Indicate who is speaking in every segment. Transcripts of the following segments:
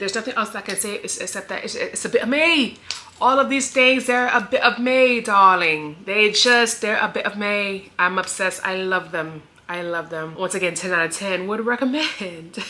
Speaker 1: There's nothing else I can say except that it's a bit of me. All of these things, they're a bit of me, darling. They're a bit of me. I'm obsessed. I love them. I love them. Once again, 10 out of 10 would recommend.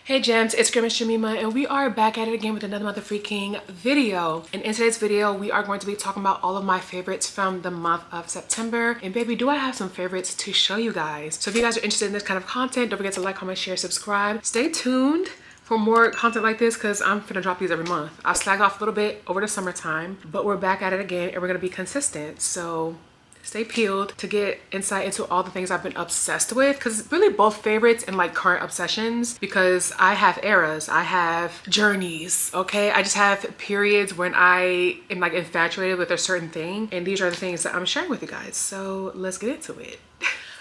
Speaker 1: Hey gems, it's MissJemima and we are back at it again with another motherfucking video. And in today's video, we are going to be talking about all of my favorites from the month of September. And baby, do I have some favorites to show you guys. So if you guys are interested in this kind of content, don't forget to like, comment, share, subscribe. Stay tuned for more content like this because I'm finna drop these every month. I'll slag off a little bit over the summertime, but we're back at it again and we're gonna be consistent. So stay peeled to get insight into all the things I've been obsessed with, because really both favorites and like current obsessions, because I have eras, I have journeys, okay? I just have periods when I am like infatuated with a certain thing, and these are the things that I'm sharing with you guys. So let's get into it.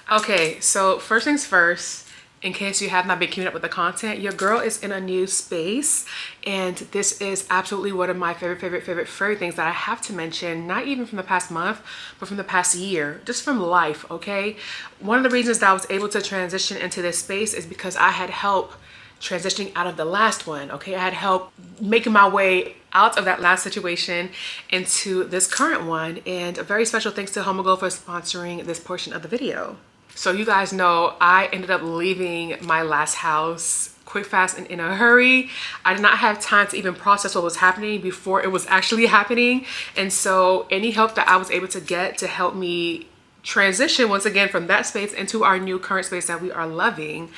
Speaker 1: Okay, so first things first, in case you have not been keeping up with the content, your girl is in a new space, and this is absolutely one of my favorite things that I have to mention, not even from the past month, but from the past year, just from life, okay? One of the reasons that I was able to transition into this space is because I had help transitioning out of the last one, okay? I had help making my way out of that last situation into this current one, and a very special thanks to Homeglow for sponsoring this portion of the video. So you guys know I ended up leaving my last house quick, fast, and in a hurry. I did not have time to even process what was happening before it was actually happening. And so any help that I was able to get to help me transition once again from that space into our new current space that we are loving,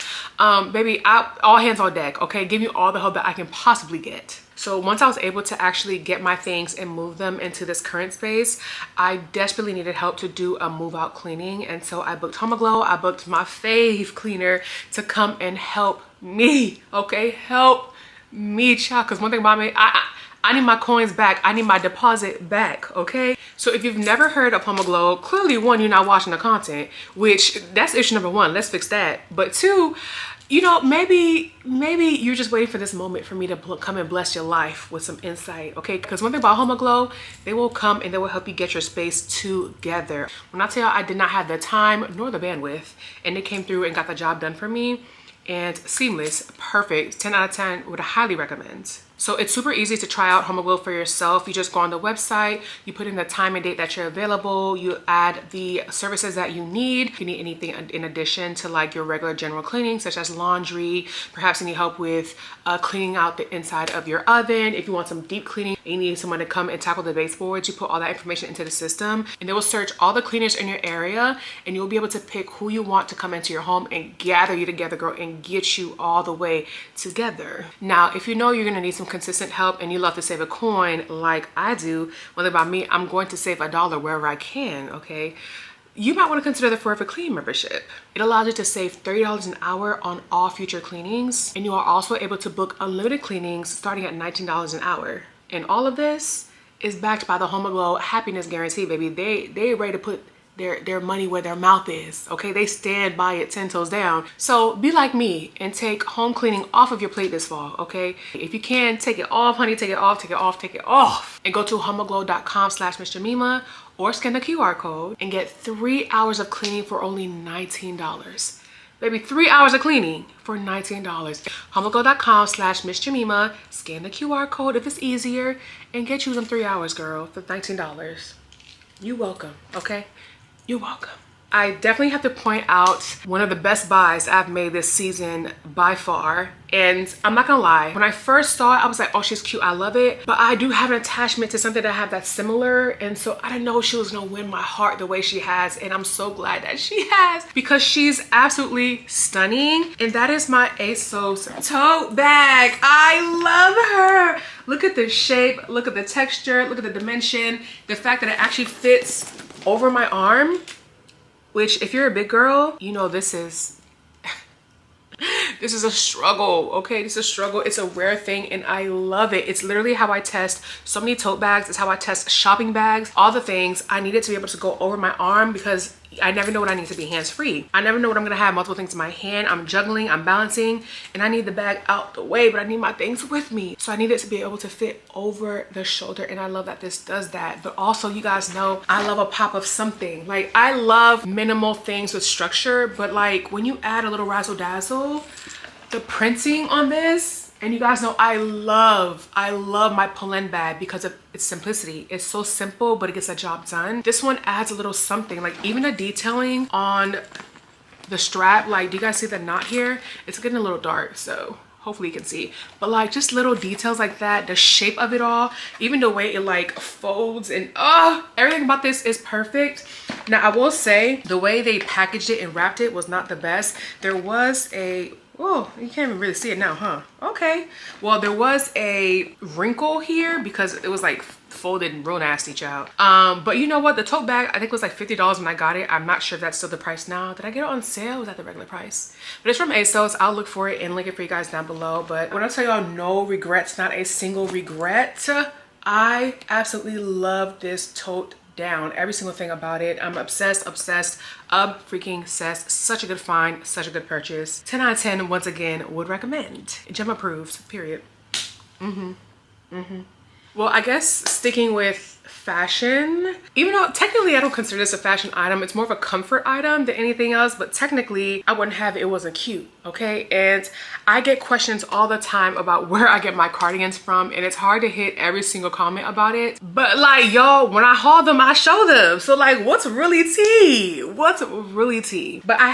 Speaker 1: baby, all hands on deck, okay? Give me all the help that I can possibly get. So once I was able to actually get my things and move them into this current space, I desperately needed help to do a move out cleaning. And so I booked Homeglow, I booked my fave cleaner to come and help me, okay? Help me, child, because one thing about me, I need my coins back. I need my deposit back, okay? So if you've never heard of Homeglow, clearly one, you're not watching the content, which that's issue number one. Let's fix that. But two, you know, maybe you're just waiting for this moment for me to come and bless your life with some insight, okay? Because one thing about Homeglow, they will come and they will help you get your space together. When I tell y'all I did not have the time nor the bandwidth, and they came through and got the job done for me, and seamless, perfect, 10 out of 10, would highly recommend. So it's super easy to try out Homeglow for yourself. You just go on the website, you put in the time and date that you're available, you add the services that you need. If you need anything in addition to like your regular general cleaning, such as laundry, perhaps you need help with cleaning out the inside of your oven. If you want some deep cleaning, you need someone to come and tackle the baseboards, you put all that information into the system, and they will search all the cleaners in your area, and you'll be able to pick who you want to come into your home and gather you together, girl, and get you all the way together. Now, if you know you're gonna need some consistent help and you love to save a coin like I do, one thing about me, I'm going to save $1 wherever I can, okay? You might want to consider the Forever Clean membership. It allows you to save $30 an hour on all future cleanings, and you are also able to book unlimited cleanings starting at $19 an hour. And all of this is backed by the Homeglow happiness guarantee, baby. They ready to put their money where their mouth is, okay? They stand by it 10 toes down. So be like me and take home cleaning off of your plate this fall, okay? If you can, take it off, honey, take it off, take it off, take it off. And go to homeglow.com/MissJemima or scan the QR code and get 3 hours of cleaning for only $19. Baby, 3 hours of cleaning for $19. Homeglow.com/MissJemima, scan the QR code if it's easier, and get you them 3 hours, girl, for $19. You're welcome, okay? You're welcome. I definitely have to point out one of the best buys I've made this season by far. And I'm not gonna lie, when I first saw it, I was like, oh, she's cute, I love it. But I do have an attachment to something that I have that's similar. And so I didn't know she was gonna win my heart the way she has. And I'm so glad that she has, because she's absolutely stunning. And that is my Asos tote bag. I love her. Look at the shape, look at the texture, look at the dimension, the fact that it actually fits over my arm, which if you're a big girl, you know this is a struggle, okay? This is a struggle. It's a rare thing and I love it. It's literally how I test so many tote bags. It's how I test shopping bags, all the things. I needed to be able to go over my arm because I never know when I need to be hands-free. I never know when I'm gonna have multiple things in my hand. I'm juggling, I'm balancing, and I need the bag out the way, but I need my things with me. So I need it to be able to fit over the shoulder, and I love that this does that. But also, you guys know I love a pop of something. Like, I love minimal things with structure, but like when you add a little razzle dazzle, the printing on this, and you guys know I love my pull-in bag because of its simplicity. It's so simple, but it gets the job done. This one adds a little something, like even the detailing on the strap. Like, do you guys see the knot here? It's getting a little dark, so hopefully you can see. But like just little details like that, the shape of it all, even the way it like folds, and everything about this is perfect. Now I will say the way they packaged it and wrapped it was not the best. There was a, oh, you can't even really see it now, huh? Okay. Well, there was a wrinkle here because it was like folded real nasty, child. But you know what? The tote bag, I think was like $50 when I got it. I'm not sure if that's still the price now. Did I get it on sale? Or was that the regular price? But it's from Asos. I'll look for it and link it for you guys down below. But when I tell y'all no regrets, not a single regret, I absolutely love this tote down. Every single thing about it. I'm obsessed, freaking obsessed. Such a good find, such a good purchase. 10 out of 10, once again, would recommend. Gem approved, period. Well, I guess sticking with fashion, even though technically I don't consider this a fashion item, it's more of a comfort item than anything else, but technically I wouldn't have it, it wasn't cute, okay? And I get questions all the time about where I get my cardigans from, and it's hard to hit every single comment about it. But like, y'all, when I haul them, I show them. So like, what's really tea? What's really tea? But I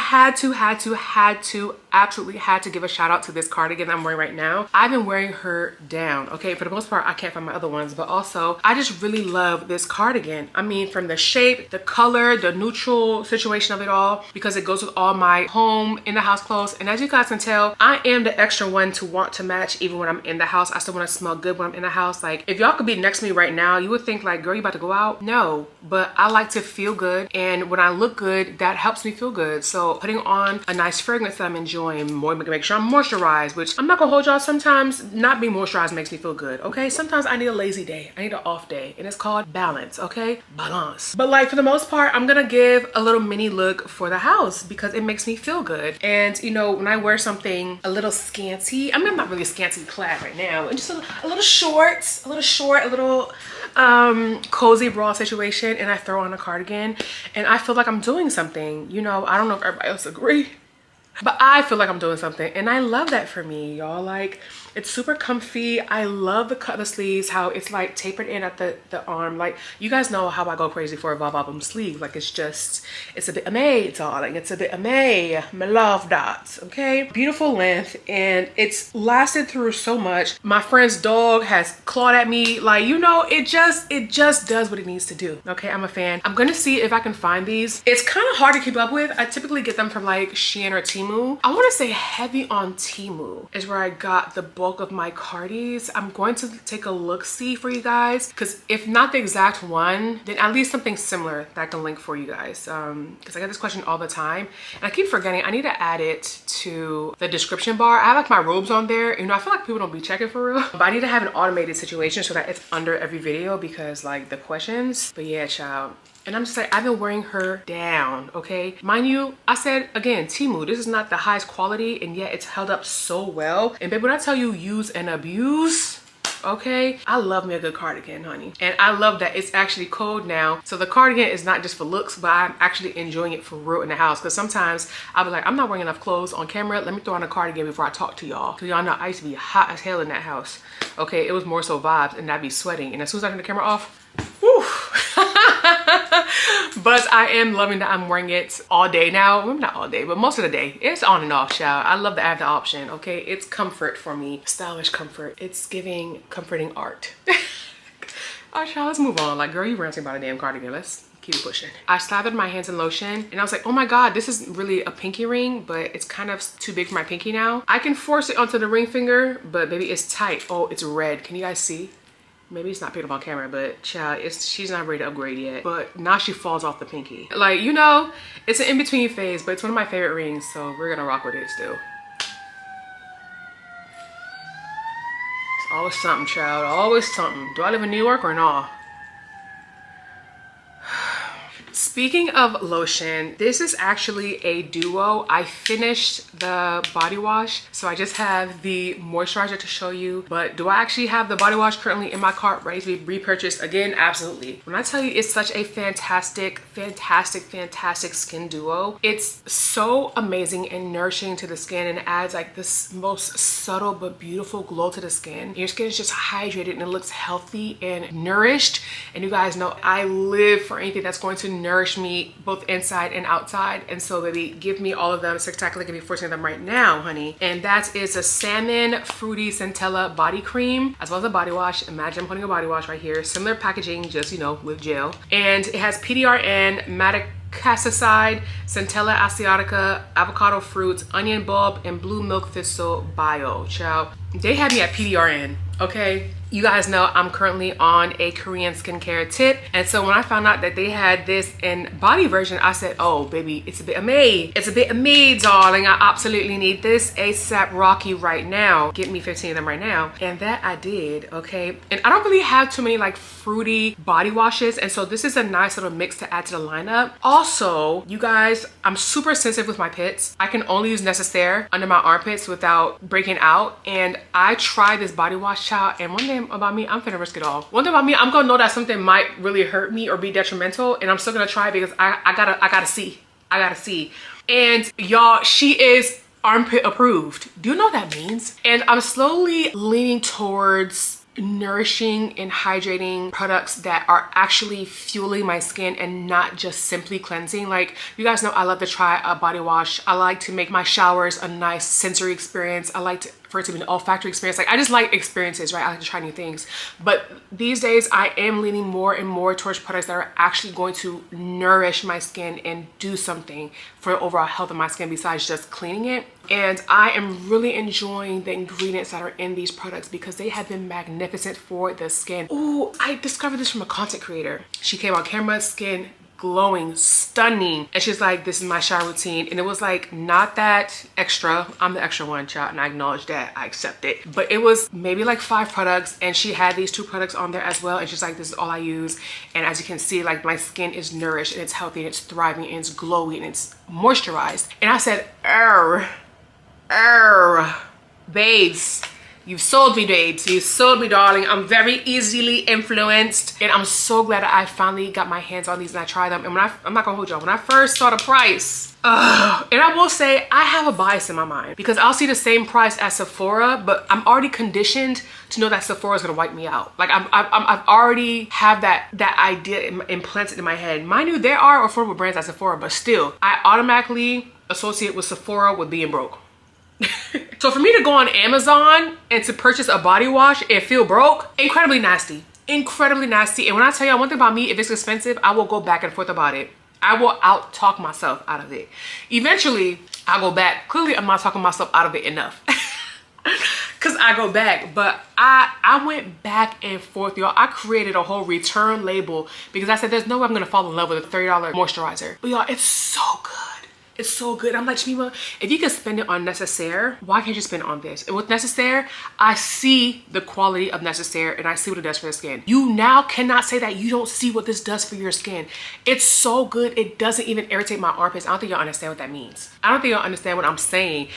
Speaker 1: absolutely had to give a shout out to this cardigan I'm wearing right now. I've been wearing her down, okay? For the most part, I can't find my other ones, but also I just really love this cardigan. I mean, from the shape, the color, the neutral situation of it all, because it goes with all my home in the house clothes. And as you guys can tell, I am the extra one to want to match even when I'm in the house. I still want to smell good when I'm in the house. Like, if y'all could be next to me right now, you would think like, girl, you about to go out? No, but I like to feel good, and when I look good, that helps me feel good. So putting on a nice fragrance that I'm enjoying, more make sure I'm moisturized, which I'm not gonna hold y'all, sometimes not being moisturized makes me feel good, okay? Sometimes I need a lazy day, I need an off day, and it's called balance, okay? Balance. But like, for the most part, I'm gonna give a little mini look for the house because it makes me feel good. And you know, when I wear something a little scanty, I mean, I'm not really scanty clad right now, and just a little short, a little cozy bra situation, and I throw on a cardigan and I feel like I'm doing something. You know, I don't know if everybody else agree, but I feel like I'm doing something, and I love that for me, y'all. Like, it's super comfy. I love the cut of the sleeves, how it's like tapered in at the arm. Like, you guys know how I go crazy for a bottom sleeve. Like, it's a bit of May, darling. It's a bit of May. My love dots, okay? Beautiful length, and it's lasted through so much. My friend's dog has clawed at me. Like, you know, it just does what it needs to do, okay? I'm a fan. I'm gonna see if I can find these. It's kind of hard to keep up with. I typically get them from like Shein or Temu. I want to say heavy on Temu is where I got the bulk of my cardies. I'm going to take a look-see for you guys, because if not the exact one, then at least something similar that I can link for you guys, because I get this question all the time and I keep forgetting. I need to add it to the description bar. I have like my robes on there. You know, I feel like people don't be checking for real, but I need to have an automated situation so that it's under every video, because like the questions. But yeah, child. And I'm just like, I've been wearing her down, okay? Mind you, I said, again, Temu, this is not the highest quality, and yet it's held up so well. And babe, when I tell you use and abuse, okay? I love me a good cardigan, honey. And I love that it's actually cold now. So the cardigan is not just for looks, but I'm actually enjoying it for real in the house. Because sometimes I'll be like, I'm not wearing enough clothes on camera. Let me throw on a cardigan before I talk to y'all. Because y'all know I used to be hot as hell in that house. Okay, it was more so vibes, and I'd be sweating. And as soon as I turn the camera off, whew. But I am loving that I'm wearing it all day now. Well, not all day, but most of the day. It's on and off, child. I love that I have the option, okay? It's comfort for me. Stylish comfort. It's giving comforting art. All right, child, let's move on. Like, girl, you ranting about a damn cardigan. Let's keep it pushing. I slathered my hands in lotion, and I was like, oh my God, this is really a pinky ring, but it's kind of too big for my pinky now. I can force it onto the ring finger, but baby, it's tight. Oh, it's red. Can you guys see? Maybe it's not picked up on camera, but child, she's not ready to upgrade yet. But now she falls off the pinky. Like, you know, it's an in-between phase, but it's one of my favorite rings, so we're gonna rock with it still. It's always something, child, always something. Do I live in New York or not? Speaking of lotion, this is actually a duo. I finished the body wash, so I just have the moisturizer to show you. But do I actually have the body wash currently in my cart ready to be repurchased again? Absolutely. When I tell you it's such a fantastic skin duo, it's so amazing and nourishing to the skin and adds like this most subtle but beautiful glow to the skin. Your skin is just hydrated and it looks healthy and nourished. And you guys know I live for anything that's going to nourish me both inside and outside. And so baby, give me all of them. Spectacular, give me 14 of them right now, honey. And that is a salmon fruity centella body cream as well as a body wash. Imagine I'm putting a body wash right here, similar packaging, just you know, with gel. And it has PDRN, madecassoside, centella asiatica, avocado fruits, onion bulb, and blue milk thistle bio. Child, they had me at PDRN, okay? You guys know I'm currently on a Korean skincare tip, and so when I found out that they had this in body version, I said, oh baby, it's a bit of me. It's a bit of me, darling. I absolutely need this ASAP Rocky right now. Get me 15 of them right now. And that I did, okay? And I don't really have too many like fruity body washes, and so this is a nice little mix to add to the lineup. Also, you guys, I'm super sensitive with my pits. I can only use Necessaire under my armpits without breaking out, and I tried this body wash, child, and one thing about me, I'm finna risk it all. One thing about me, I'm gonna know that something might really hurt me or be detrimental, and I'm still gonna try it because I gotta see. And y'all, she is armpit approved. Do you know what that means? And I'm slowly leaning towards nourishing and hydrating products that are actually fueling my skin and not just simply cleansing. Like, you guys know I love to try a body wash. I like to make my showers a nice sensory experience. I like for it to be an olfactory experience. Like, I just like experiences, right? I like to try new things. But these days I am leaning more and more towards products that are actually going to nourish my skin and do something for the overall health of my skin besides just cleaning it. And I am really enjoying the ingredients that are in these products because they have been magnificent for the skin. Ooh, I discovered this from a content creator. She came on camera, skin glowing, stunning, and she's like, this is my shower routine. And it was like not that extra. I'm the extra one, child, and I acknowledge that. I accept it. But it was maybe like 5 products, and she had these 2 products on there as well, and she's like, this is all I use. And as you can see, like, my skin is nourished and it's healthy and it's thriving and it's glowy and it's moisturized. And I said, babes, you've sold me, babes. You sold me, darling. I'm very easily influenced, and I'm so glad that I finally got my hands on these and I tried them. And I'm not gonna hold y'all, when I first saw the price, and I will say I have a bias in my mind because I'll see the same price as Sephora, but I'm already conditioned to know that Sephora is gonna wipe me out. Like, I've already have that idea implanted in my head. Mind you, there are affordable brands at Sephora, but still, I automatically associate with Sephora with being broke. So for me to go on Amazon and to purchase a body wash and feel broke, incredibly nasty. And when I tell y'all one thing about me, if it's expensive, I will go back and forth about it. I will out talk myself out of it. Eventually I'll go back. Clearly I'm not talking myself out of it enough because I go back, but I went back and forth, y'all. I created a whole return label because I said there's no way I'm gonna fall in love with a $30 moisturizer. But y'all, it's so good. It's so good. I'm like, Jemima, if you can spend it on Necessaire, why can't you spend it on this? And with Necessaire, I see the quality of Necessaire and I see what it does for the skin. You now cannot say that you don't see what this does for your skin. It's so good. It doesn't even irritate my armpits. I don't think y'all understand what that means. I don't think y'all understand what I'm saying.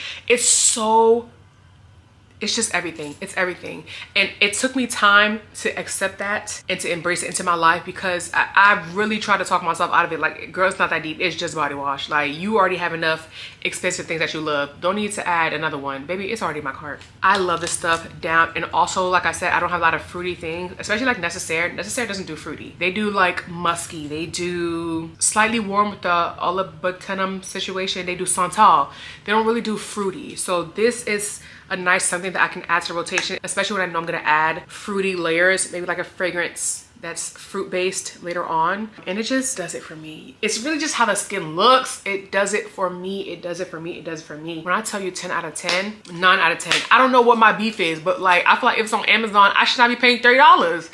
Speaker 1: It's just everything. It's everything. And it took me time to accept that and to embrace it into my life because I really tried to talk myself out of it. Like, girl, it's not that deep. It's just body wash. Like, you already have enough expensive things that you love. Don't need to add another one. Baby, it's already in my cart. I love this stuff down. And also, like I said, I don't have a lot of fruity things, especially like Necessaire. Necessaire doesn't do fruity. They do like musky. They do slightly warm with the olibotenum situation. They do santal. They don't really do fruity. So this is a nice something that I can add to rotation, especially when I know I'm gonna add fruity layers, maybe like a fragrance that's fruit-based later on. And it just does it for me. It's really just how the skin looks. It does it for me. It does it for me. It does it for me. When I tell you 10 out of 10, 9 out of 10. I don't know what my beef is, but like, I feel like if it's on Amazon, I should not be paying $30.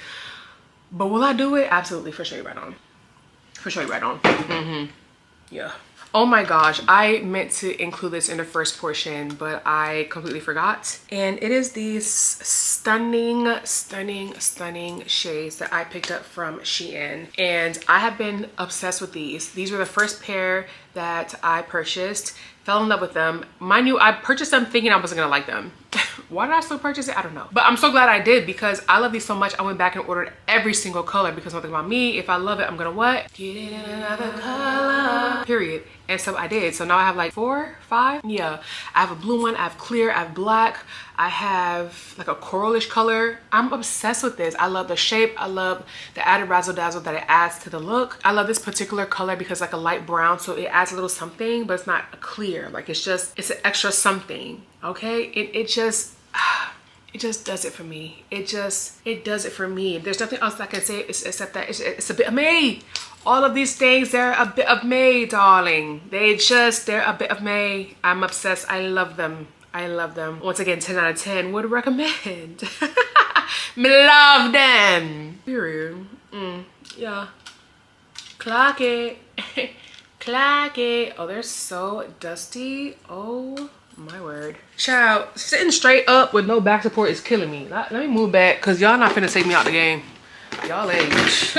Speaker 1: But will I do it? Absolutely, for sure, right on. For sure, right on. Yeah. Oh my gosh, I meant to include this in the first portion, but I completely forgot. And it is these stunning shades that I picked up from Shein. And I have been obsessed with these. These were the first pair that I purchased. Fell in love with them. Mind you, I purchased them thinking I wasn't gonna like them. Why did I still purchase it? I don't know. But I'm so glad I did because I love these so much. I went back and ordered every single color because one thing about me, if I love it, I'm gonna what? Get it in another color. Period. And so I did. So now I have like 4, 5. Yeah. I have a blue one, I have clear, I have black. I have like a coralish color. I'm obsessed with this. I love the shape. I love the added razzle dazzle that it adds to the look. I love this particular color because like a light brown, so it adds a little something, but it's not clear. Like it's an extra something. Okay. It just does it for me. It does it for me. There's nothing else I can say except that it's a bit of me. All of these things, they're a bit of me, darling. They're a bit of me. I'm obsessed. I love them. I love them. Once again, 10 out of 10 would recommend. Me love them. Period. Yeah. Clock it. Clock it. Oh, they're so dusty. Oh my word. Child, sitting straight up with no back support is killing me. Let me move back because y'all not finna take me out the game. Y'all ain't.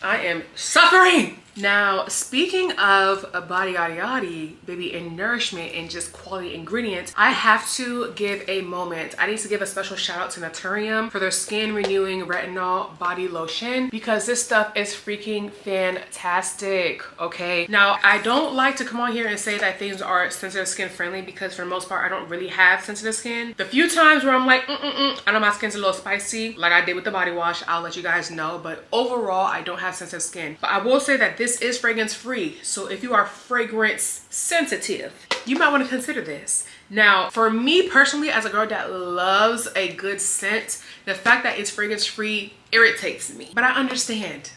Speaker 1: I am suffering. Now, speaking of a body yada yada, baby, and nourishment and just quality ingredients, I have to give a moment. I need to give a special shout out to Naturium for their skin renewing retinol body lotion because this stuff is freaking fantastic. Okay. Now, I don't like to come on here and say that things are sensitive skin friendly because for the most part, I don't really have sensitive skin. The few times where I'm like, I know my skin's a little spicy, like I did with the body wash, I'll let you guys know. But overall, I don't have sensitive skin. But I will say that this is fragrance free. So if you are fragrance sensitive, you might want to consider this. Now, for me personally, as a girl that loves a good scent, the fact that it's fragrance free irritates me. But I understand.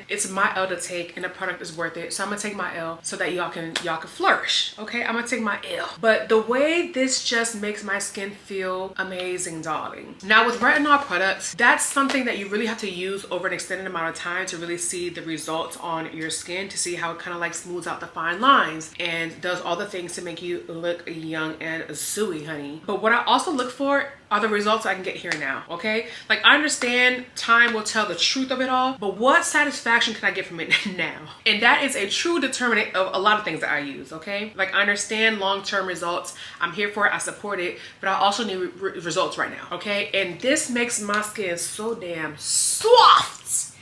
Speaker 1: It's my L to take and the product is worth it. So I'm gonna take my L so that y'all can flourish. Okay, I'm gonna take my L. But the way this just makes my skin feel amazing, darling. Now with retinol products, that's something that you really have to use over an extended amount of time to really see the results on your skin, to see how it kind of like smooths out the fine lines and does all the things to make you look young and zooey, honey. But what I also look for are the results I can get here now. Okay, like I understand time will tell the truth of it all, but what satisfaction can I get from it now? And that is a true determinant of a lot of things that I use. Okay, like I understand long-term results, I'm here for it, I support it, but I also need results right now. Okay, and this makes my skin so damn soft.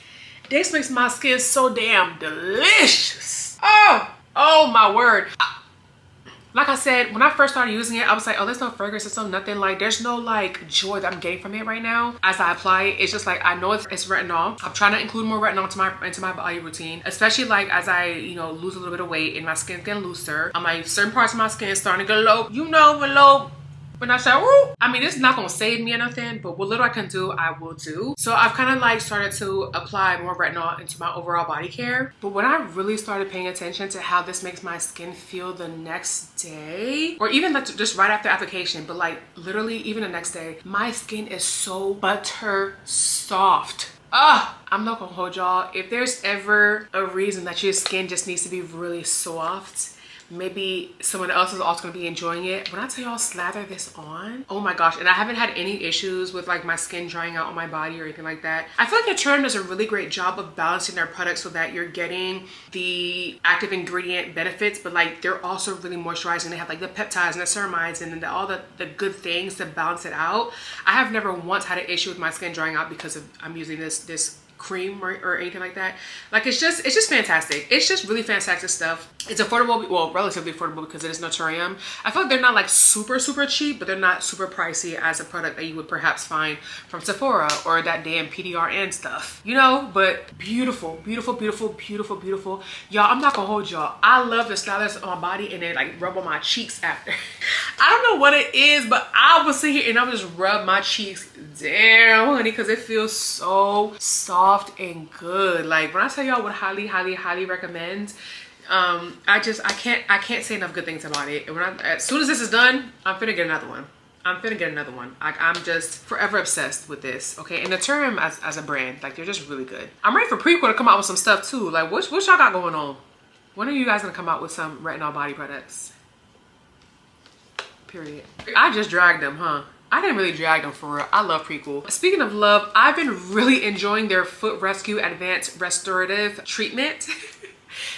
Speaker 1: This makes my skin so damn delicious. Oh my word. Like I said, when I first started using it, I was like, oh, there's no fragrance, there's no nothing. Like, there's no like joy that I'm getting from it right now. As I apply it, it's just like, I know it's retinol. I'm trying to include more retinol into my body routine, especially like as I, lose a little bit of weight and my skin's getting looser. I'm like, certain parts of my skin is starting to get low, low. When I say, woo, I mean, it's not gonna save me or nothing, but what little I can do, I will do. So I've kind of like started to apply more retinol into my overall body care. But when I really started paying attention to how this makes my skin feel the next day, or even like just right after application, but like literally even the next day, my skin is so butter soft. I'm not gonna hold y'all. If there's ever a reason that your skin just needs to be really soft, maybe someone else is also gonna be enjoying it. When I tell y'all slather this on, oh my gosh, and I haven't had any issues with like my skin drying out on my body or anything like that. I feel like Naturium does a really great job of balancing their products so that you're getting the active ingredient benefits, but like they're also really moisturizing. They have like the peptides and the ceramides and all the good things to balance it out. I have never once had an issue with my skin drying out because of I'm using this cream or anything like that. Like it's just fantastic. It's just really fantastic stuff. It's affordable, well, relatively affordable because it is Naturium. I feel like they're not like super cheap, but they're not super pricey as a product that you would perhaps find from Sephora or that damn PDRN stuff, but beautiful. Y'all, I'm not gonna hold y'all. I love to style this on my body and then like rub on my cheeks after. I don't know what it is, but I will sit here and I'll just rub my cheeks down, honey, because it feels so soft and good. Like when I tell y'all what highly recommend, I can't say enough good things about it. And as soon as this is done, I'm finna get another one. I'm just forever obsessed with this. Okay, and Naturium as a brand, like they're just really good. I'm ready for Prequel to come out with some stuff too. Like what y'all got going on? When are you guys gonna come out with some retinol body products? Period. I just dragged them, huh? I didn't really drag them for real. I love Prequel. Speaking of love, I've been really enjoying their Foot Rescue Advanced Restorative Treatment.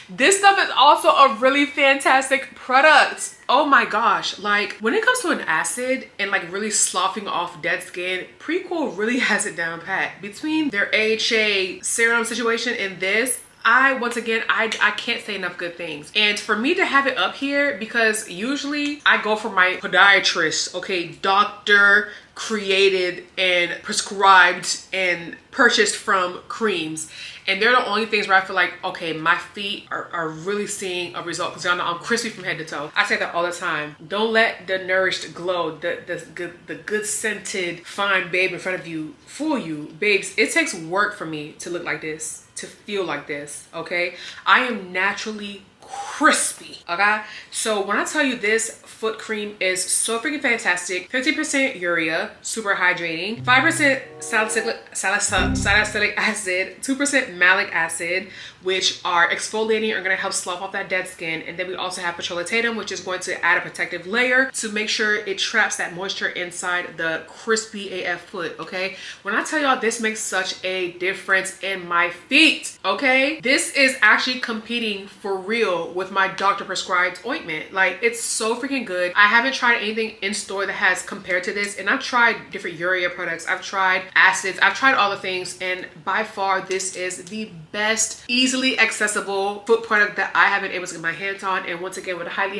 Speaker 1: This stuff is also a really fantastic product. Oh my gosh, like when it comes to an acid and like really sloughing off dead skin, Prequel really has it down pat. Between their AHA serum situation and this, once again, I can't say enough good things. And for me to have it up here, because usually I go for my podiatrist, okay, doctor created and prescribed and purchased from creams. And they're the only things where I feel like, okay, my feet are really seeing a result, because y'all know I'm crispy from head to toe. I say that all the time. Don't let the nourished glow, the good scented fine babe in front of you fool you. Babes, it takes work for me to look like this, to feel like this, okay? I am naturally crispy, okay? So when I tell you this foot cream is so freaking fantastic, 50% urea, super hydrating, 5% salicylic acid, 2% malic acid, which are exfoliating, are gonna help slough off that dead skin. And then we also have petrolatum, which is going to add a protective layer to make sure it traps that moisture inside the crispy AF foot, okay? When I tell y'all this makes such a difference in my feet, okay? This is actually competing for real with my doctor prescribed ointment. Like, it's so freaking good. I haven't tried anything in store that has compared to this, and I've tried different urea products, I've tried acids, I've tried all the things, and by far this is the best easily accessible foot product that I have been able to get my hands on, and once again would highly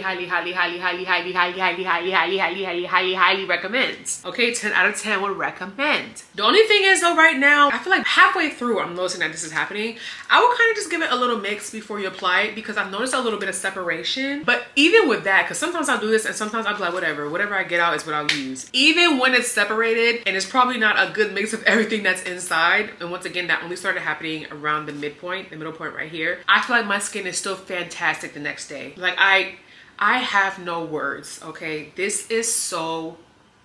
Speaker 1: recommend. Okay, 10 out of 10 would recommend. The only thing is though, right now I feel like halfway through I'm noticing that this is happening. I will kind of just give it a little mix before you apply it, because I've noticed a little bit of separation. But even with that, because sometimes I'll do this and sometimes I'll be like, whatever I get out is what I'll use. Even when it's separated and it's probably not a good mix of everything that's inside, and once again that only started happening around the middle point right here, I feel like my skin is still fantastic the next day. Like I have no words, okay? This is so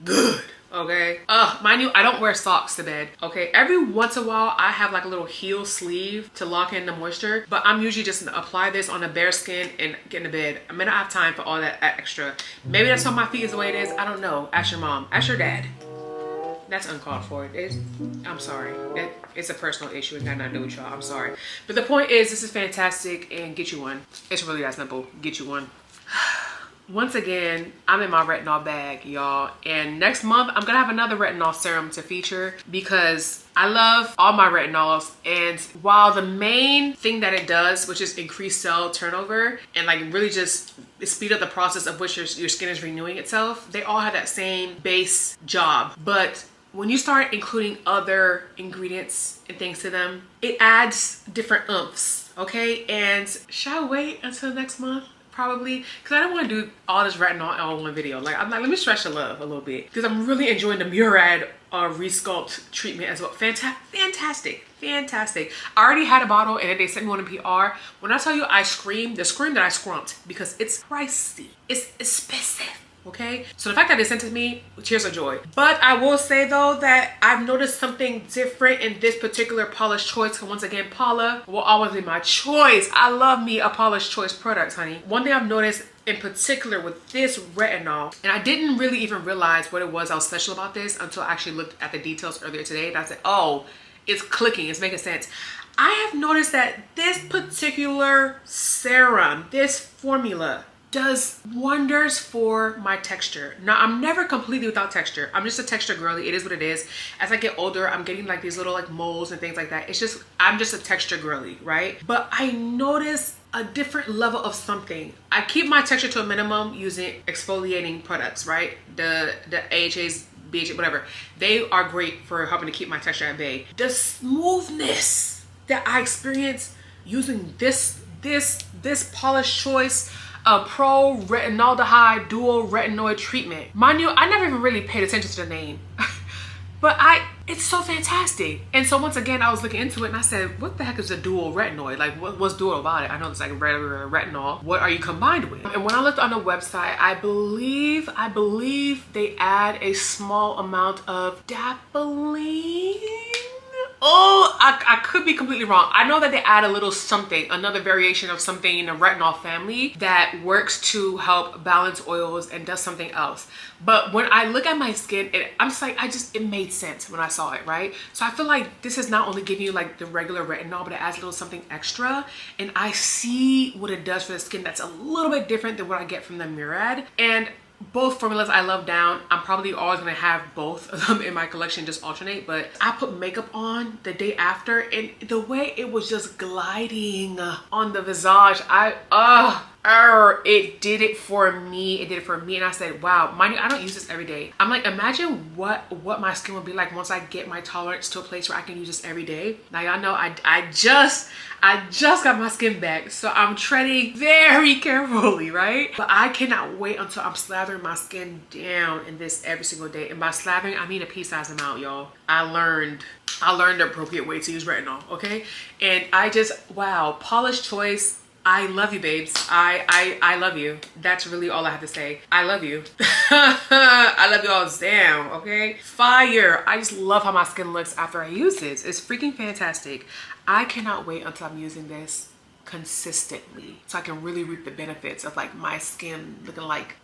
Speaker 1: good. Okay, mind you, I don't wear socks to bed, okay? Every once in a while I have like a little heel sleeve to lock in the moisture, but I'm usually just gonna apply this on the bare skin and get into bed. I may not have time for all that extra. Maybe that's why my feet is the way it is. I don't know. Ask your mom, ask your dad. That's uncalled for. I'm sorry. It's a personal issue. It got nothing to do with y'all. I'm sorry. But the point is, this is fantastic, and get you one. It's really that simple. Get you one. Once again, I'm in my retinol bag, y'all. And next month, I'm gonna have another retinol serum to feature, because I love all my retinols. And while the main thing that it does, which is increase cell turnover and like really just speed up the process of which your skin is renewing itself, they all have that same base job. But when you start including other ingredients and things to them, it adds different oomphes, okay? And shall I wait until next month? Probably, because I don't want to do all this retinol all in one video. Like, I'm like, let me stretch the love a little bit, because I'm really enjoying the Murad Resculpt treatment as well. Fantastic. I already had a bottle and then they sent me one in PR. When I tell you I screamed, the scream that I scrumped, because it's pricey, it's expensive. Okay, so the fact that they sent it to me, tears of joy. But I will say though that I've noticed something different in this particular Paula's Choice. Because once again, Paula will always be my choice. I love me a Paula's Choice product, honey. One thing I've noticed in particular with this retinol, and I didn't really even realize what it was that was special about this until I actually looked at the details earlier today, and I said, oh, it's clicking, it's making sense. I have noticed that this particular serum, this formula, does wonders for my texture. Now, I'm never completely without texture. I'm just a texture girly. It is what it is. As I get older, I'm getting like these little like moles and things like that. It's just, I'm just a texture girly, right? But I notice a different level of something. I keep my texture to a minimum using exfoliating products, right? The AHAs, BHA, whatever. They are great for helping to keep my texture at bay. The smoothness that I experience using this Paula's Choice Pro Retinaldehyde Dual Retinoid Treatment. Mind you, I never even really paid attention to the name. But it's so fantastic. And so once again, I was looking into it and I said, what the heck is a dual retinoid? Like, what's dual about it? I know it's like regular retinol. What are you combined with? And when I looked on the website, I believe they add a small amount of dapolene Oh, I could be completely wrong. I know that they add a little something, another variation of something in the retinol family that works to help balance oils and does something else. But when I look at my skin, I'm just like, it made sense when I saw it, right? So I feel like this is not only giving you like the regular retinol, but it adds a little something extra. And I see what it does for the skin that's a little bit different than what I get from the Murad. And both formulas I love down. I'm probably always gonna have both of them in my collection, just alternate. But I put makeup on the day after, and the way it was just gliding on the visage, it did it for me. It did it for me. And I said, wow, mind you, I don't use this every day. I'm like, imagine what my skin would be like once I get my tolerance to a place where I can use this every day. Now y'all know I just got my skin back, so I'm treading very carefully, right? But I cannot wait until I'm slathering my skin down in this every single day. And by slathering, I mean a pea-sized amount, y'all. I learned the appropriate way to use retinol, okay? And wow, Paula's Choice. I love you, babes. I love you. That's really all I have to say. I love you. I love you all down, okay? Fire. I just love how my skin looks after I use this. It's freaking fantastic. I cannot wait until I'm using this consistently so I can really reap the benefits of like my skin looking like,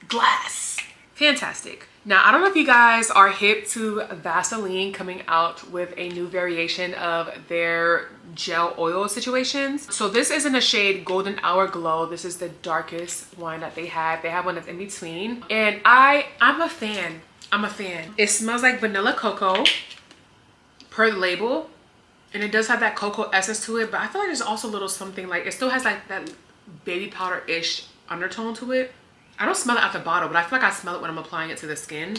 Speaker 1: glass. Fantastic. Now, I don't know if you guys are hip to Vaseline coming out with a new variation of their gel oil situations. So this is in the shade Golden Hour Glow. This is the darkest one that they have. They have one that's in between. And I'm a fan. I'm a fan. It smells like vanilla cocoa per the label. And it does have that cocoa essence to it. But I feel like there's also a little something like, it still has like that baby powder-ish undertone to it. I don't smell it out the bottle, but I feel like I smell it when I'm applying it to the skin.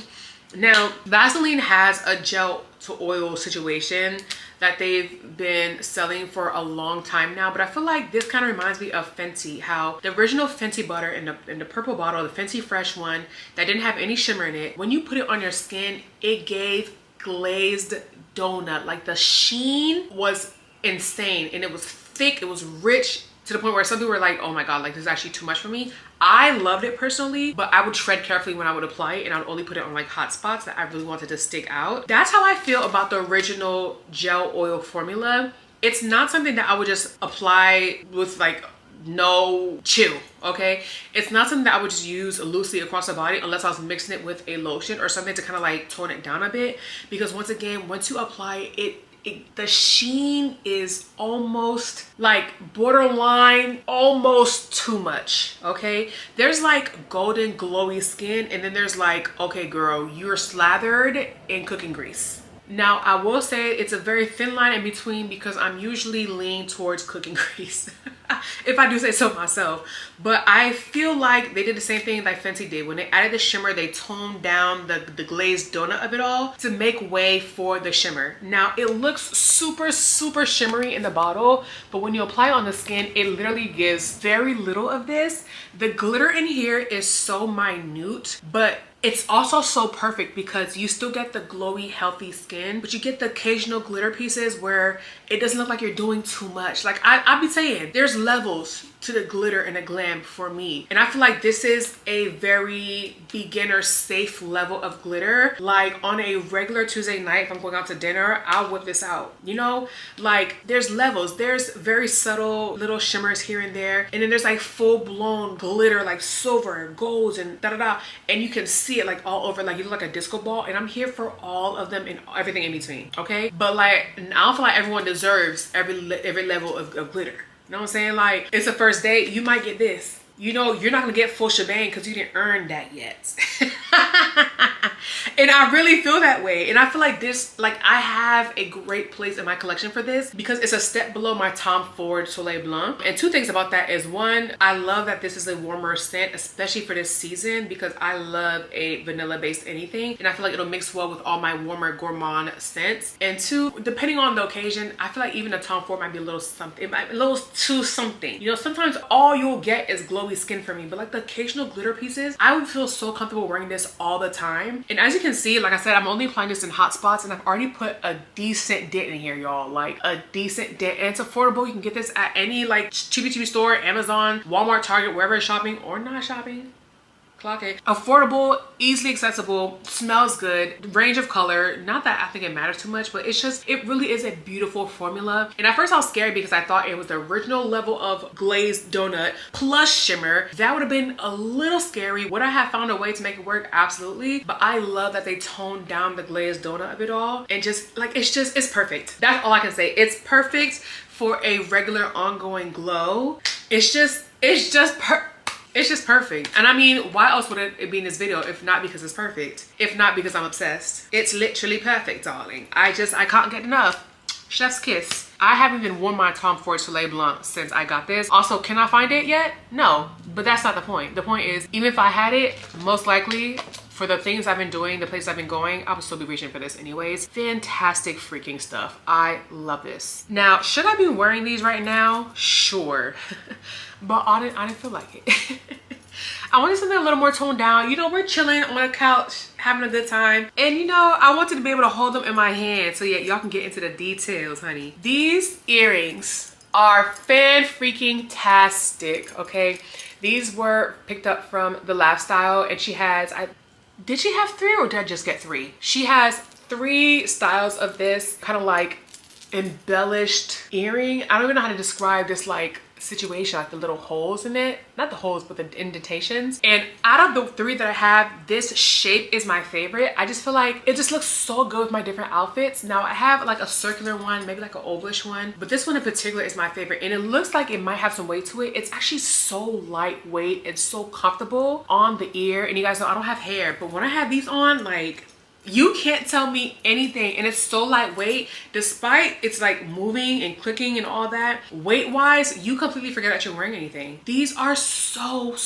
Speaker 1: Now, Vaseline has a gel to oil situation that they've been selling for a long time now, but I feel like this kind of reminds me of Fenty, how the original Fenty butter in the purple bottle, the Fenty Fresh one that didn't have any shimmer in it, when you put it on your skin, it gave glazed donut. Like the sheen was insane, and it was thick, it was rich, to the point where some people were like, oh my god, like this is actually too much for me. I loved it personally, but I would tread carefully when I would apply it, and I would only put it on like hot spots that I really wanted to stick out. That's how I feel about the original gel oil formula. It's not something that I would just apply with like no chill, okay? It's not something that I would just use loosely across the body unless I was mixing it with a lotion or something to kind of like tone it down a bit, because once again, once you apply it, the sheen is almost like borderline, almost too much, okay? There's like golden glowy skin, and then there's like, okay girl, you're slathered in cooking grease. Now, I will say it's a very thin line in between because I'm usually lean towards cooking grease, if I do say so myself. But I feel like they did the same thing like Fenty did. When they added the shimmer, they toned down the glazed donut of it all to make way for the shimmer. Now, it looks super, super shimmery in the bottle, but when you apply it on the skin, it literally gives very little of this. The glitter in here is so minute, but it's also so perfect because you still get the glowy, healthy skin, but you get the occasional glitter pieces where it doesn't look like you're doing too much. Like I be saying, there's levels to the glitter and the glam for me. And I feel like this is a very beginner safe level of glitter. Like on a regular Tuesday night, if I'm going out to dinner, I'll whip this out. You know, like there's levels. There's very subtle little shimmers here and there. And then there's like full blown glitter, like silver, golds and da-da-da. And you can see it like all over, like you look like a disco ball. And I'm here for all of them and everything in between, okay? But like, I don't feel like everyone deserves every level of glitter. You know what I'm saying? Like, it's a first date, you might get this. You know, you're not gonna get full shebang because you didn't earn that yet. And I really feel that way. And I feel like this, like I have a great place in my collection for this because it's a step below my Tom Ford Soleil Blanc. And two things about that is, one, I love that this is a warmer scent, especially for this season, because I love a vanilla based anything. And I feel like it'll mix well with all my warmer gourmand scents. And two, depending on the occasion, I feel like even a Tom Ford might be a little something, it might be a little too something. You know, sometimes all you'll get is glowy skin for me, but like the occasional glitter pieces, I would feel so comfortable wearing this all the time. And as you can see, like I said, I'm only applying this in hot spots, and I've already put a decent dent in here, y'all. Like a decent dent, and it's affordable. You can get this at any like cheapy store, Amazon, Walmart, Target, wherever you're shopping or not shopping. Clock it. Affordable, easily accessible, smells good, range of color. Not that I think it matters too much, but it's just, it really is a beautiful formula. And at first I was scared because I thought it was the original level of glazed donut plus shimmer. That would have been a little scary. Would I have found a way to make it work? Absolutely. But I love that they toned down the glazed donut of it all. And just like, it's perfect. That's all I can say. It's perfect for a regular ongoing glow. It's just perfect. And I mean, why else would it be in this video if not because it's perfect? If not because I'm obsessed. It's literally perfect, darling. I can't get enough. Chef's kiss. I haven't even worn my Tom Ford Soleil Blanc since I got this. Also, can I find it yet? No, but that's not the point. The point is, even if I had it, most likely for the things I've been doing, the places I've been going, I would still be reaching for this anyways. Fantastic freaking stuff. I love this. Now, should I be wearing these right now? Sure. But I didn't feel like it. I wanted something a little more toned down. You know, we're chilling on a couch, having a good time. And you know, I wanted to be able to hold them in my hand so yeah, y'all can get into the details, honey. These earrings are fan-freaking-tastic, okay? These were picked up from The Lifestyle, and she has, did she have 3 or did I just get 3? She has 3 styles of this kind of like embellished earring. I don't even know how to describe this like situation, like the little holes in it, not the holes but the indentations. And out of the 3 that I have, this shape is my favorite. I just feel like it just looks so good with my different outfits. Now I have like a circular one, maybe like an ovalish one, but this one in particular is my favorite, and it looks like it might have some weight to it. It's actually so lightweight and so comfortable on the ear. And you guys know I don't have hair, but when I have these on, like, you can't tell me anything. And it's so lightweight, despite it's like moving and clicking and all that. Weight wise, you completely forget that you're wearing anything. These are so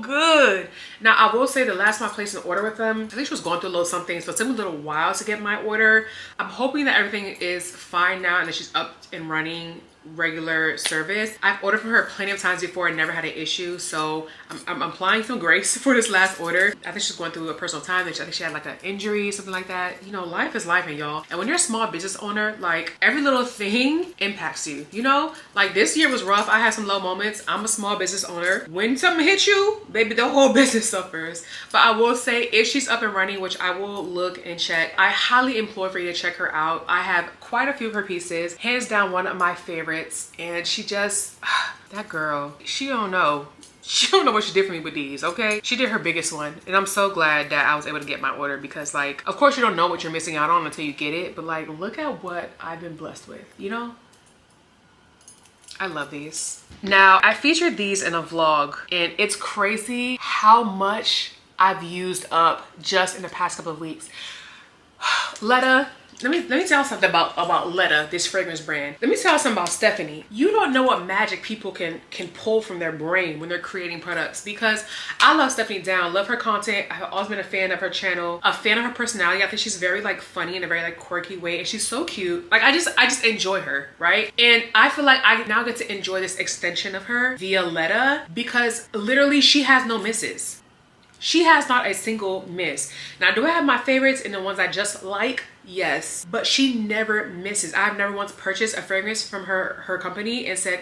Speaker 1: good. Now I will say the last time I placed an order with them, I think she was going through a little something, so it took me a little while to get my order. I'm hoping that everything is fine now and that she's up and running regular service. I've ordered from her plenty of times before and never had an issue, so I'm applying some grace for this last order. I think she's going through a personal time. I think she had like an injury, something like that. You know, life is life, and y'all. And when you're a small business owner, like every little thing impacts you, you know? Like this year was rough. I had some low moments. I'm a small business owner. When something hits you, baby, the whole business suffers. But I will say, if she's up and running, which I will look and check, I highly implore for you to check her out. I have quite a few of her pieces. Hands down, one of my favorites. And she just, that girl, she don't know what she did for me with these, okay? She did her biggest one, and I'm so glad that I was able to get my order, because like, of course you don't know what you're missing out on until you get it, but like, look at what I've been blessed with, you know? I love these. Now, I featured these in a vlog, and it's crazy how much I've used up just in the past couple of weeks. Ledda. Let me tell you something about Ledda, this fragrance brand. Let me tell you something about Stephanie. You don't know what magic people can pull from their brain when they're creating products, because I love Stephanie down, love her content. I've always been a fan of her channel, a fan of her personality. I think she's very like funny in a very like quirky way, and she's so cute. Like I just enjoy her, right? And I feel like I now get to enjoy this extension of her via Ledda, because literally she has no misses. She has not a single miss. Now, do I have my favorites and the ones I just like? Yes, but she never misses. I've never once purchased a fragrance from her company and said,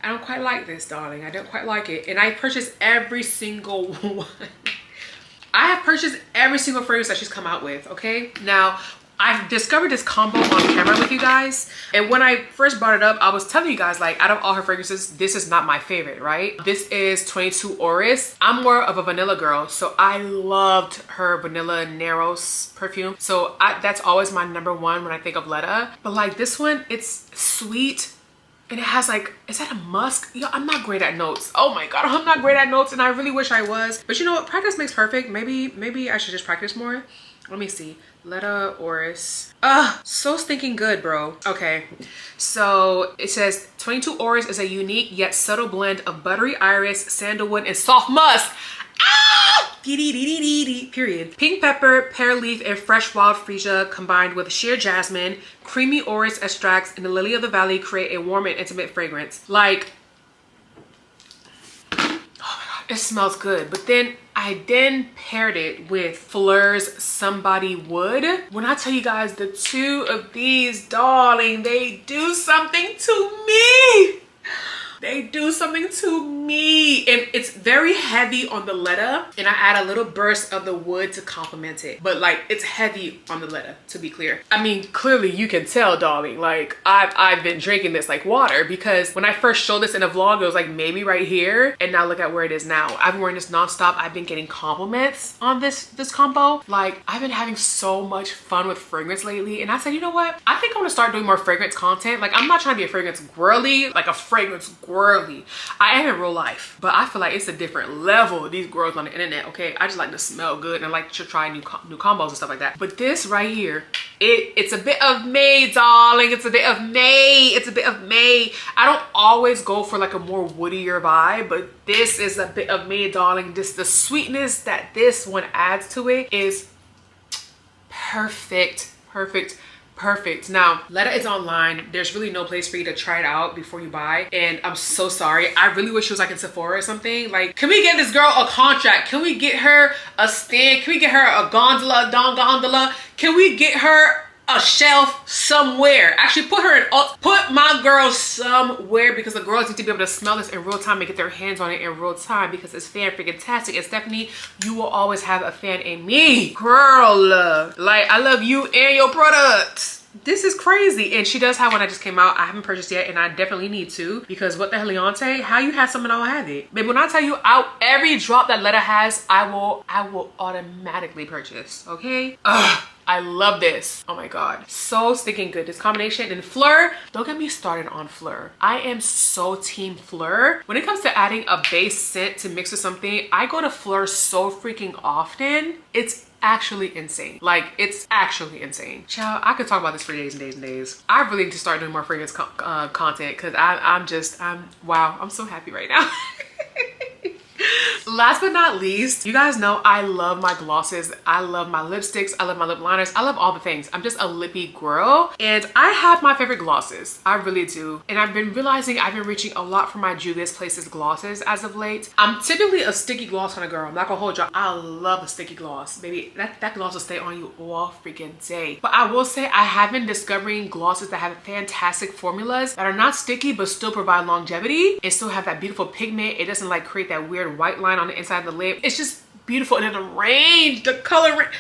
Speaker 1: I don't quite like this, darling. I don't quite like it. And I purchased every single one. I have purchased every single fragrance that she's come out with, okay? Now, I've discovered this combo on camera with you guys, and when I first brought it up, I was telling you guys, like, out of all her fragrances, this is not my favorite, right? This is 22 Orris. I'm more of a vanilla girl, so I loved her Vanilla Narrows perfume, so that's always my number one when I think of Ledda. But like this one, it's sweet, and it has like, is that a musk? Yo, I'm not great at notes. Oh my god, I'm not great at notes, and I really wish I was. But you know what? Practice makes perfect. Maybe I should just practice more. Let me see. Ledda Orris. So stinking good, bro. Okay, so it says 22 Orris is a unique yet subtle blend of buttery iris, sandalwood, and soft musk. Period. Pink pepper, pear leaf, and fresh wild freesia combined with sheer jasmine, creamy orris extracts, and the lily of the valley create a warm and intimate fragrance. Like, it smells good. But then I paired it with Phlur's Somebody Would. When I tell you guys, the two of these, darling, they do something to me. They do something to me. And it's very heavy on the Ledda, and I add a little burst of the wood to complement it. But like, it's heavy on the Ledda, to be clear. I mean, clearly you can tell, darling, like I've been drinking this like water, because when I first showed this in a vlog, it was like maybe right here, and now look at where it is now. I've been wearing this nonstop. I've been getting compliments on this combo. Like, I've been having so much fun with fragrance lately, and I said, you know what? I think I'm gonna start doing more fragrance content. Like, I'm not trying to be a fragrance girly, like a fragrance girly. I am in real life, but I feel like it's a different level, these girls on the internet, okay? I just like to smell good and like to try new combos and stuff like that. But this right here, it's a bit of May, darling. It's a bit of May. It's a bit of May. I don't always go for like a more woodier vibe, but this is a bit of May, darling. Just the sweetness that this one adds to it is perfect, perfect, perfect. Now, Ledda is online. There's really no place for you to try it out before you buy, and I'm so sorry. I really wish it was like in Sephora or something. Like, can we get this girl a contract? Can we get her a stand? Can we get her a gondola, don gondola? Can we get her a shelf somewhere? Actually, put my girl somewhere, because the girls need to be able to smell this in real time and get their hands on it in real time, because it's fan freaking tastic. And Stephanie, you will always have a fan in me, girl. Like, I love you and your products. This is crazy. And she does have one that just came out. I haven't purchased yet, and I definitely need to, because what the hell, Leonte? How you have something, I will have it. Babe, when I tell you, every drop that Ledda has, I will automatically purchase, okay? Ugh. I love this. Oh my God. So stinking good. This combination. And Phlur, don't get me started on Phlur. I am so team Phlur. When it comes to adding a base scent to mix with something, I go to Phlur so freaking often. It's actually insane. Like, it's actually insane. Child, I could talk about this for days and days and days. I really need to start doing more fragrance content, because wow, I'm so happy right now. Last but not least, you guys know I love my glosses. I love my lipsticks. I love my lip liners. I love all the things. I'm just a lippy girl, and I have my favorite glosses. I really do. And I've been realizing I've been reaching a lot for my Juvia's Places glosses as of late. I'm typically a sticky gloss kind of girl. I'm not gonna hold you. I love a sticky gloss. Baby, that gloss will stay on you all freaking day. But I will say I have been discovering glosses that have fantastic formulas that are not sticky but still provide longevity and still have that beautiful pigment. It doesn't like create that weird white line on the inside of the lip. It's just beautiful. And then the range, the color range.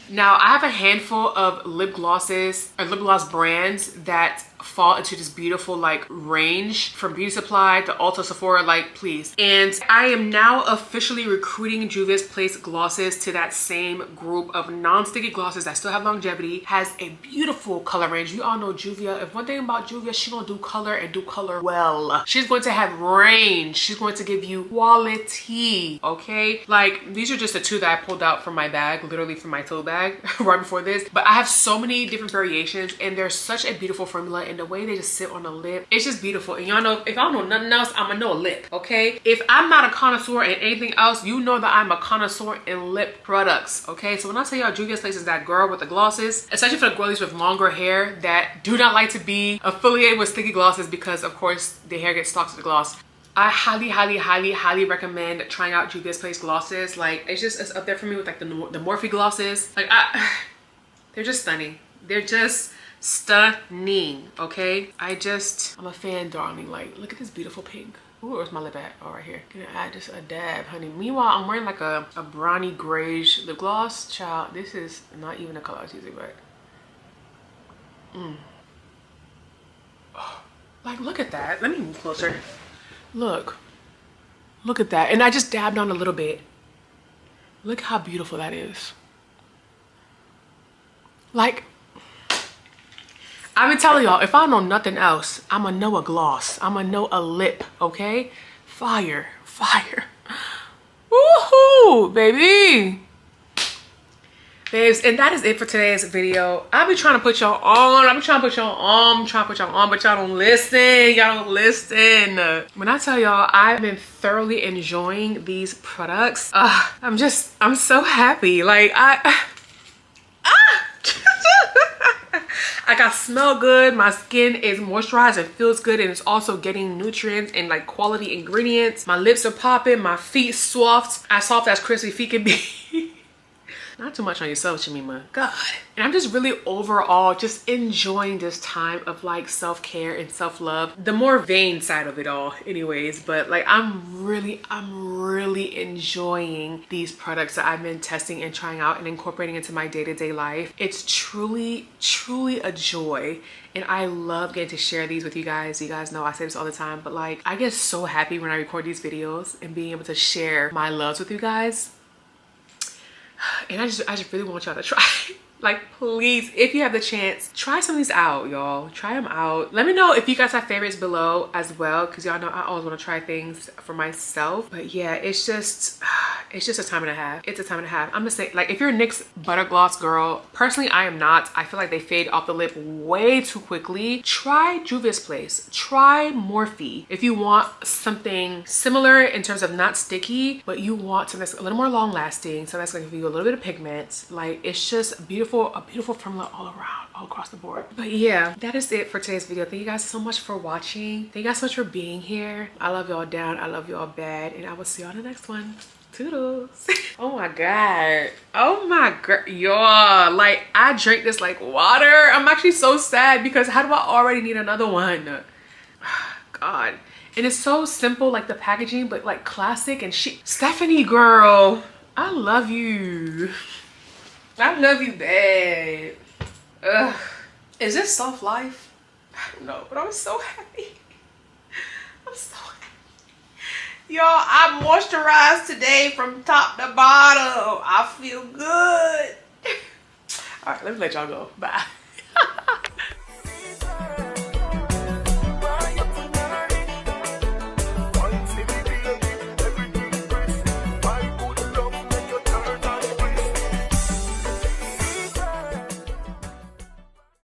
Speaker 1: Now, I have a handful of lip glosses or lip gloss brands that fall into this beautiful like range, from Beauty Supply to Ulta, Sephora, like, please. And I am now officially recruiting Juvia's Place glosses to that same group of non-sticky glosses that still have longevity, has a beautiful color range. You all know Juvia. If one thing about Juvia, she gonna do color and do color well. She's going to have range. She's going to give you quality, okay? Like, these are just the two that I pulled out from my bag, literally from my tote bag right before this. But I have so many different variations, and they're such a beautiful formula, and the way they just sit on the lip, it's just beautiful. And y'all know, if I don't know nothing else, I'ma know a lip, okay? If I'm not a connoisseur in anything else, you know that I'm a connoisseur in lip products, okay? So when I tell y'all Juvia's Place is that girl with the glosses, especially for the girlies with longer hair that do not like to be affiliated with sticky glosses, because of course the hair gets stuck to the gloss, I highly, highly, highly, highly recommend trying out Juvia's Place glosses. Like, it's up there for me with like the Morphe glosses. Like, they're just stunning. They're just stunning, okay? I'm a fan, darling. Like, look at this beautiful pink. Ooh, where's my lip at? Oh, right here. Gonna add just a dab, honey. Meanwhile, I'm wearing like a brownie grayish lip gloss. Child, this is not even the color I was using, but oh, like, look at that. Let me move closer. Look at that. And I just dabbed on a little bit. Look how beautiful that is. Like, I've been telling y'all, if I know nothing else, I'ma know a gloss. I'ma know a lip, okay? Fire, fire. Woohoo, baby. Babes, and that is it for today's video. I'll be trying to put y'all on. I'm trying to put y'all on, but y'all don't listen. Y'all don't listen. When I tell y'all, I've been thoroughly enjoying these products. I'm so happy. Like, like, I smell good, my skin is moisturized and feels good, and it's also getting nutrients and like quality ingredients. My lips are popping, my feet soft, as crispy feet can be. Not too much on yourself, Jemima. God. And I'm just really overall just enjoying this time of like self-care and self-love. The more vain side of it all anyways, but like I'm really enjoying these products that I've been testing and trying out and incorporating into my day-to-day life. It's truly a joy. And I love getting to share these with you guys. You guys know I say this all the time, but like I get so happy when I record these videos and being able to share my loves with you guys. And I just really want y'all to try. Like, please, if you have the chance, try some of these out, y'all. Try them out. Let me know if you guys have favorites below as well, because y'all know I always want to try things for myself. But yeah, it's just a time and a half. It's a time and a half. I'm gonna say, like, if you're a NYX butter gloss girl, personally, I am not. I feel like they fade off the lip way too quickly. Try Juvia's Place. Try Morphe. If you want something similar in terms of not sticky, but you want something that's a little more long lasting, so that's gonna give you a little bit of pigment. Like, it's just beautiful. A beautiful formula all around, all across the board. But yeah, that is it for today's video. Thank you guys so much for watching. Thank you guys so much for being here. I love y'all down. I love y'all bad. And I will see y'all in the next one. Toodles. Oh my God. Oh my God. Y'all, like I drink this like water. I'm actually so sad because how do I already need another one? God. And it's so simple, like the packaging, but like classic and chic. Stephanie girl, I love you. I love you bad. Ugh. Is this soft life? I don't know, but I'm so happy. I'm so happy. Y'all, I moisturized today from top to bottom. I feel good. All right, let me let y'all go. Bye.